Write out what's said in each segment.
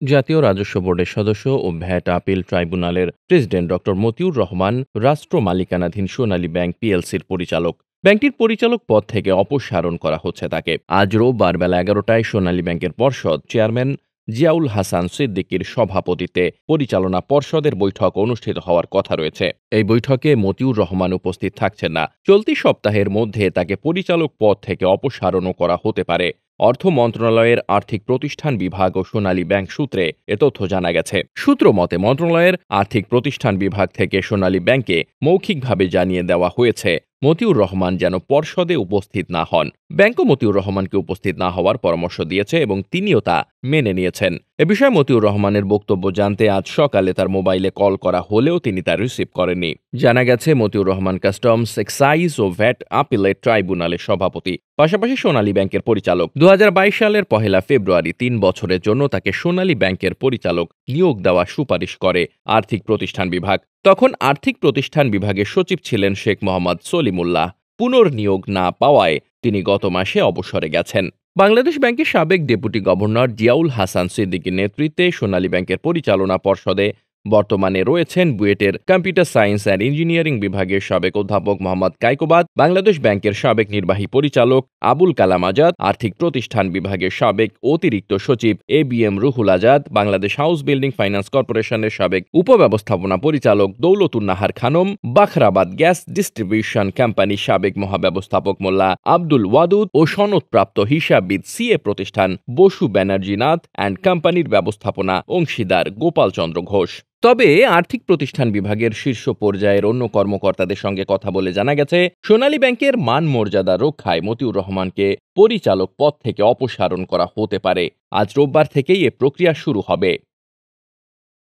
জাতীয় রাজস্ব বোর্ডের সদস্য ও ভ্যাট আপিল ট্রাইব্যুনালের প্রেসিডেন্ট ড মতিউর রহমান রাষ্ট্র মালিকানাধীন সোনালী ব্যাংক পিএলসির পরিচালক। ব্যাংকটির পরিচালক পদ থেকে অপসারণ করা হচ্ছে তাকে। আজ রোববার বেলা ১১টায় সোনালী ব্যাংকের পর্ষদ চেয়ারম্যান জিয়াউল হাসান সিদ্দিকীর সভাপতিত্বে পরিচালনা পর্ষদের বৈঠক অনুষ্ঠিত হওয়ার কথা রয়েছে। এই বৈঠকে মতিউর রহমান উপস্থিত থাকছেন না। চলতি সপ্তাহের মধ্যে তাকে পরিচালক পদ থেকে অপসারণও করা হতে পারে। অর্থ মন্ত্রণালয়ের আর্থিক প্রতিষ্ঠান বিভাগ ও সোনালী ব্যাংক সূত্রে এ তথ্য জানা গেছে। সূত্র মতে মন্ত্রণালয়ের আর্থিক প্রতিষ্ঠান বিভাগ থেকে সোনালী ব্যাংকে মৌখিকভাবে জানিয়ে দেওয়া হয়েছে মতিউর রহমান যেন পর্ষদে উপস্থিত না হন। ব্যাংকও মতিউর রহমানকে উপস্থিত না হওয়ার পরামর্শ দিয়েছে এবং তিনিও তা মেনে নিয়েছেন। এ বিষয়ে মতিউর রহমানের বক্তব্য জানতে আজ সকালে তার মোবাইলে কল করা হলেও তিনি তা রিসিভ করেননি। জানা গেছে মতিউর রহমান কাস্টমস, এক্সাইজ ও ভ্যাট আপিলেট ট্রাইব্যুনালের সভাপতি, পাশাপাশি সোনালী ব্যাংকের পরিচালক। ২০২২ সালের ১ ফেব্রুয়ারি ৩ বছরের জন্য তাকে সোনালী ব্যাংকের পরিচালক নিয়োগ দেওয়া সুপারিশ করে আর্থিক প্রতিষ্ঠান বিভাগ। তখন আর্থিক প্রতিষ্ঠান বিভাগের সচিব ছিলেন শেখ মোহাম্মদ সলিমুল্লাহ। পুনর্নিয়োগ না পাওয়ায় তিনি গত মাসে অবসরে গেছেন। বাংলাদেশ ব্যাংকের সাবেক ডেপুটি গভর্নর জিয়াউল হাসান সিদ্দিকীর নেতৃত্বে সোনালী ব্যাংকের পরিচালনা পর্ষদে বর্তমানে রয়েছেন বুয়েটের কম্পিউটার সায়েন্স অ্যান্ড ইঞ্জিনিয়ারিং বিভাগের সাবেক অধ্যাপক মোহাম্মদ কায়কোবাদ, বাংলাদেশ ব্যাংকের সাবেক নির্বাহী পরিচালক আবুল কালাম আজাদ, আর্থিক প্রতিষ্ঠান বিভাগের সাবেক অতিরিক্ত সচিব ABM Ruhul Azad, Bangladesh house building finance কর্পোরেশনের সাবেক উপব্যবস্থাপনা পরিচালক দৌলতুন্নাহার খানম, বাখরাবাদ গ্যাস ডিস্ট্রিবিউশন কোম্পানির সাবেক মহাব্যবস্থাপক মোল্লা আব্দুল ওয়াদুদ ও সনদপ্রাপ্ত হিসাববিদ সিএ প্রতিষ্ঠান বসু ব্যানার্জিনাথ অ্যান্ড কোম্পানির ব্যবস্থাপনা অংশীদার গোপাল চন্দ্র ঘোষ। তবে আর্থিক প্রতিষ্ঠান বিভাগের শীর্ষ পর্যায়ের অন্য কর্মকর্তাদের সঙ্গে কথা বলে জানা গেছে, সোনালী ব্যাংকের মান মর্যাদা রক্ষায় মতিউর রহমানকে পরিচালক পদ থেকে অপসারণ করা হতে পারে। আজ রোববার থেকেই এ প্রক্রিয়া শুরু হবে।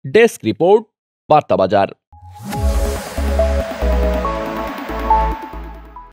Desk report, বার্তাবাজার।